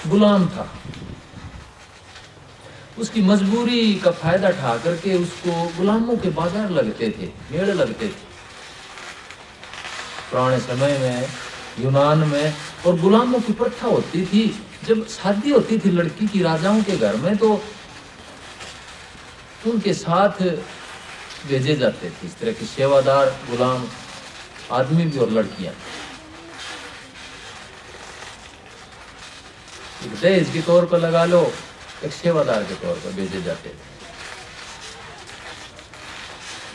गुलाम था। उसकी मजबूरी का फायदा उठा करके उसको गुलामों के बाजार लगते थे, मेले लगते थे पुराने समय में यूनान में। और गुलामों की प्रथा होती थी, जब शादी होती थी लड़की की राजाओं के घर में तो उनके साथ भेजे जाते थे इस तरह के सेवादार गुलाम, आदमी भी और लड़कियां। एक दहेज के तौर पर लगा लो, एक सेवादार के तौर पर भेजे जाते थे।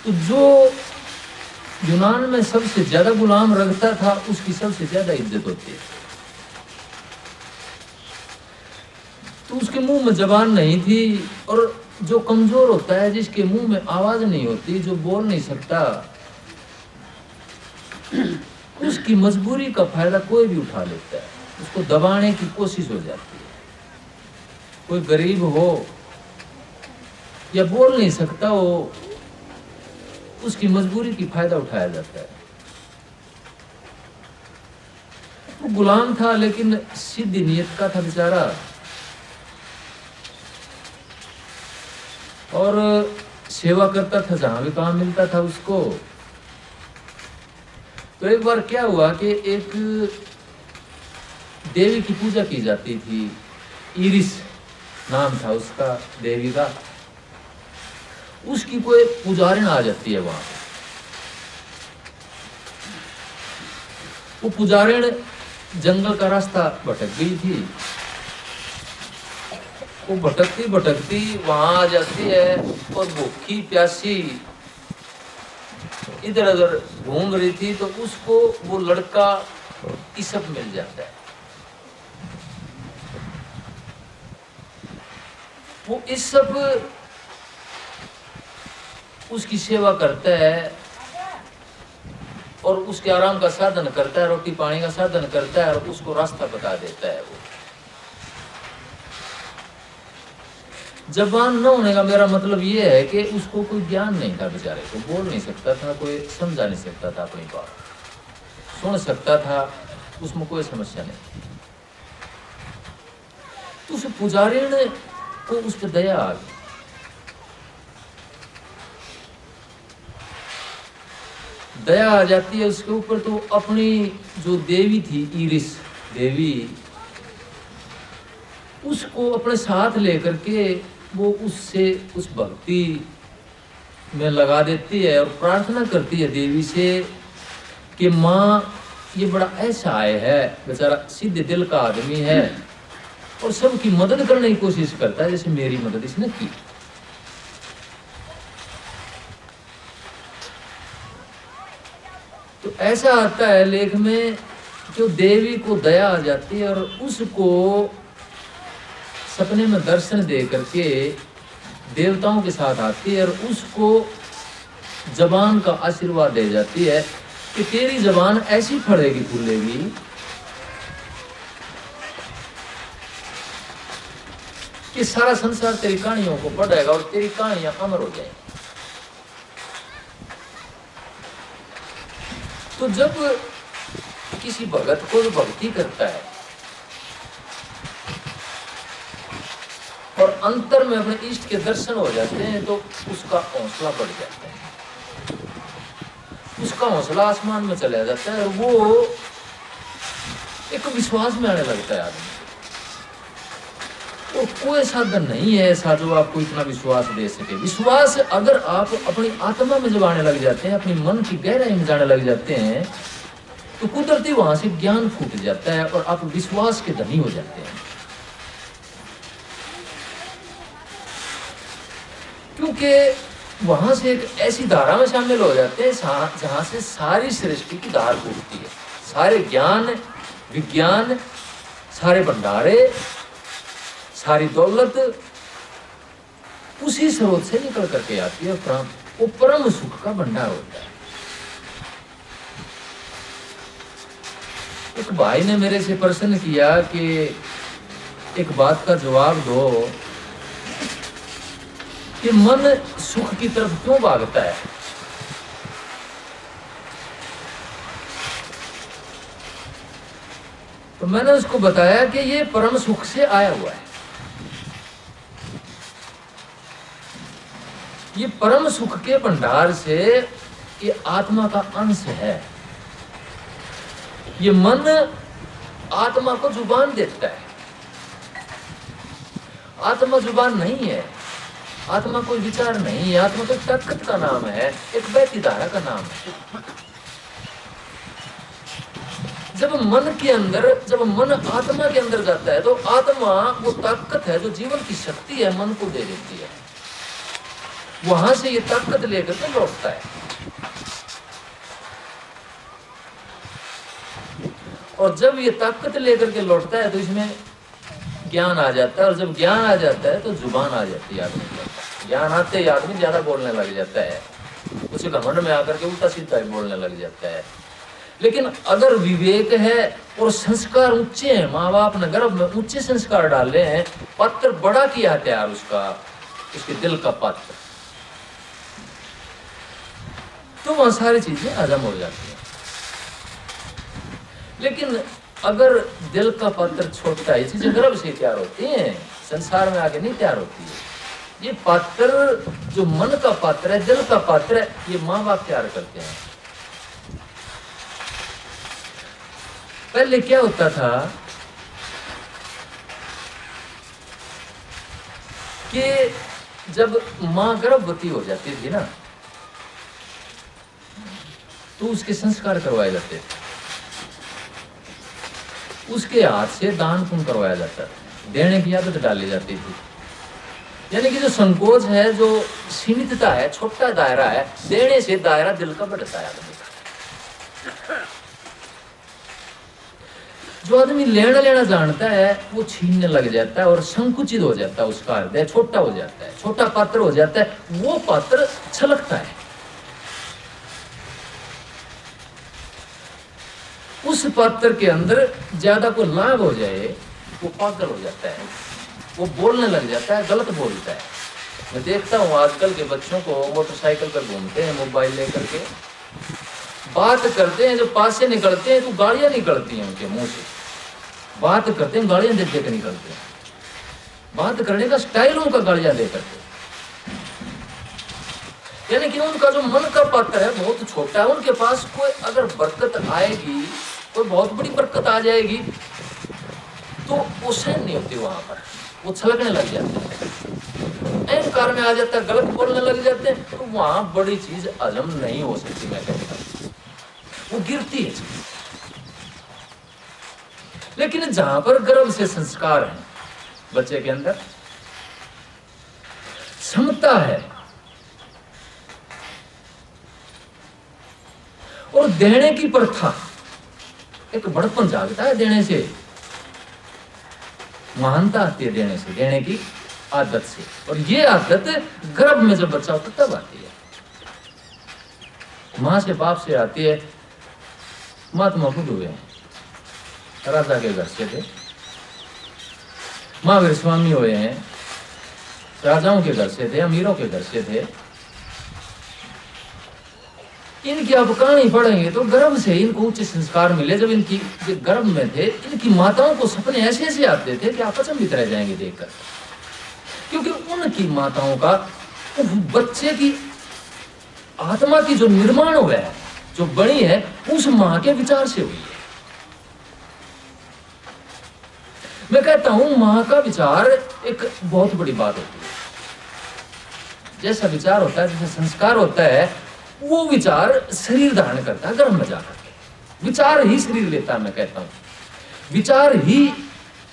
तो जो यूनान में सबसे ज्यादा गुलाम रखता था उसकी सबसे ज्यादा इज्जत होती है। तो उसके मुंह में जबान नहीं थी, और जो कमजोर होता है, जिसके मुंह में आवाज नहीं होती, जो बोल नहीं सकता, उसकी मजबूरी का फायदा कोई भी उठा लेता है, उसको दबाने की कोशिश हो जाती है। कोई गरीब हो या बोल नहीं सकता हो, उसकी मजबूरी की फायदा उठाया जाता है। वो गुलाम था लेकिन सीधी नीयत का था बेचारा, और सेवा करता था जहां भी काम मिलता था उसको। तो एक बार क्या हुआ कि एक देवी की पूजा की जाती थी, इरिस नाम था उसका देवी का। उसकी कोई पुजारिन आ जाती है वहां। वो पुजारिन जंगल का रास्ता भटक गई थी, वो भटकती भटकती वहां आ जाती है, और भूखी प्यासी इधर उधर घूम रही थी, तो उसको वो लड़का इसप मिल जाता है। वो इसप उसकी सेवा करता है और उसके आराम का साधन करता है, रोटी पानी का साधन करता है, और उसको रास्ता बता देता है। वो जबान न होने का मेरा मतलब ये है कि उसको कोई ज्ञान नहीं था, बेचारे को बोल नहीं सकता था, कोई समझा नहीं सकता था अपनी बात, सुन सकता था, उसमें कोई समस्या नहीं। तो उस पुजारी ने को उस पर दया आ गई। दया आ जाती है उसके ऊपर। तो अपनी जो देवी थी, इरिस देवी, उसको अपने साथ लेकर के वो उससे उस भक्ति में लगा देती है, और प्रार्थना करती है देवी से कि माँ, ये बड़ा ऐसा आए है, बेचारा सीधे दिल का आदमी है, और सबकी मदद करने की कोशिश करता है जैसे मेरी मदद इसने की। तो ऐसा आता है लेख में, जो देवी को दया आ जाती है और उसको सपने में दर्शन दे करके देवताओं के साथ आती है, और उसको जबान का आशीर्वाद दे जाती है कि तेरी जबान ऐसी फड़ेगी फूलेगी कि सारा संसार तेरी कहानियों को पढ़ेगा और तेरी कहानियां अमर हो जाएंगी। तो जब किसी भगत को जो भक्ति करता है और अंतर में अपने इष्ट के दर्शन हो जाते हैं, तो उसका हौसला बढ़ जाता है, उसका हौसला आसमान में चला जाता है, और वो एक विश्वास में आने लगता है आदमी। और कोई साधन नहीं है ऐसा जो आपको इतना विश्वास दे सके। विश्वास अगर आप अपनी आत्मा में जब आने लग जाते हैं, अपनी मन की गहराई में जाने लग जाते हैं, तो कुदरती वहां से ज्ञान फूट जाता है और आप विश्वास के धनी हो जाते हैं। क्योंकि वहां से एक ऐसी धारा में शामिल हो जाते हैं जहां से सारी सृष्टि की धार फूटती है। सारे ज्ञान विज्ञान, सारे भंडारे, सारी दौलत उसी स्रोत से निकल करके आती है। वो परम सुख का भंडार होता है। एक भाई ने मेरे से प्रश्न किया कि एक बात का जवाब दो कि मन सुख की तरफ क्यों भागता है। तो मैंने उसको बताया कि ये परम सुख से आया हुआ है, ये परम सुख के भंडार से ये आत्मा का अंश है। ये मन आत्मा को जुबान देता है, आत्मा जुबान नहीं है, आत्मा कोई विचार नहीं है, आत्मा कोई ताकत का नाम है, एक बहती धारा का नाम है। जब मन के अंदर, जब मन आत्मा के अंदर जाता है तो आत्मा वो ताकत है जो जीवन की शक्ति है, मन को दे देती है। वहां से ये ताकत लेकर के लौटता है। और जब ये ताकत लेकर के लौटता है तो इसमें ज्ञान आ जाता है, और जब ज्ञान आ जाता है तो जुबान आ जाती है आदमी को। ज्ञान आते ही आदमी ज्यादा बोलने लग जाता है, उसे घमंड में आकर के उल्टा सीधा बोलने लग जाता है। लेकिन अगर विवेक है और संस्कार ऊंचे हैं, माँ बाप ने गर्भ में ऊंचे संस्कार डाले हैं, पात्र बड़ा किया तैयार उसका, उसके दिल का पात्र, तो वहां सारी चीजें हजम हो जाती हैं। लेकिन अगर दिल का पात्र छोटा है, चीजें गर्भ से तैयार होती हैं, संसार में आगे नहीं तैयार होती है। ये पात्र जो मन का पात्र है, दिल का पात्र है, ये माँ बाप तैयार करते हैं। पहले क्या होता था कि जब माँ गर्भवती हो जाती थी ना, तो उसके संस्कार करवाए जाते थे, उसके हाथ से दान पुण्य करवाया जाता था, देने की आदत डाली जाती थी। यानी कि जो संकोच है, जो सीमितता है, छोटा दायरा है, देने से दायरा दिल का बढ़ता है। जो आदमी लेना लेना जानता है वो छीनने लग जाता है और संकुचित हो जाता है, उसका हृदय छोटा हो जाता है, छोटा पात्र हो जाता है, वो पात्र छलकता है। उस पात्र के अंदर ज्यादा को लाभ हो जाए वो पागल हो जाता है, वो बोलने लग जाता है, गलत बोलता है। मैं देखता हूँ आजकल के बच्चों को मोटरसाइकिल पर घूमते हैं, मोबाइल लेकर के बात करते हैं, जो पास से निकलते हैं तो गाड़ियां निकलती हैं उनके मुंह से, बात करते हैं गाड़ियां देख के निकलते हैं, बात करने का स्टाइल उनका गाड़ियां देख करके। यानी कि उनका जो मन का पात्र है बहुत छोटा है, उनके पास कोई अगर बरकत आएगी, कोई बहुत बड़ी बरकत आ जाएगी तो वो सहन नहीं होती, वहां पर वो छलकने लग जाते हैं, अहंकार में आ जाता है, गलत बोलने लग जाते हैं, तो वहां बड़ी चीज हजम नहीं हो सकती। मैं कहता हूं वो गिरती है चीज। लेकिन जहां पर गर्भ से संस्कार है, बच्चे के अंदर क्षमता है और देने की प्रथा, एक बड़पन जागता है देने से, महानता आती है देने से, देने की आदत से। और ये आदत गर्भ में जब बच्चा होता तब आती है, मां से बाप से आती है। महात्मा खुद हुए हैं, राजा के घर से थे, महावीर स्वामी हुए हैं, राजाओं के घर से थे, अमीरों के घर से थे। इनकी आप कहानी पढ़ेंगे तो गर्भ से इनको उच्च संस्कार मिले। जब इनकी गर्भ में थे, इनकी माताओं को सपने ऐसे ऐसे आते थे कि आप अचंभित रह जाएंगे देखकर, क्योंकि उनकी माताओं का बच्चे की आत्मा की जो निर्माण हुआ है, जो बनी है, उस मां के विचार से हुई है। मैं कहता हूं मां का विचार एक बहुत बड़ी बात होती है। जैसा विचार होता है, जैसा संस्कार होता है, वो विचार शरीर धारण करता है गर्भ में जाकर के। विचार ही शरीर लेता है। मैं कहता हूं विचार ही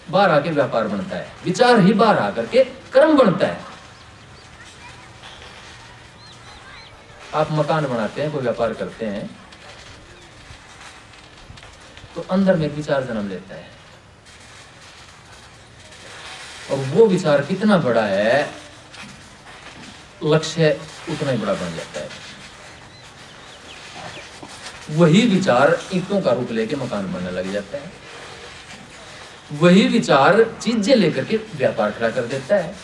बाहर आके व्यापार बनता है, विचार ही बाहर आकर के कर्म बनता है। आप मकान बनाते हैं, कोई व्यापार करते हैं, तो अंदर में एक विचार जन्म लेता है, और वो विचार कितना बड़ा है, लक्ष्य उतना ही बड़ा बन जाता है। वही विचार ईंटों का रूप लेके मकान बनने लग जाता है, वही विचार चीजें लेकर के व्यापार खड़ा कर देता है।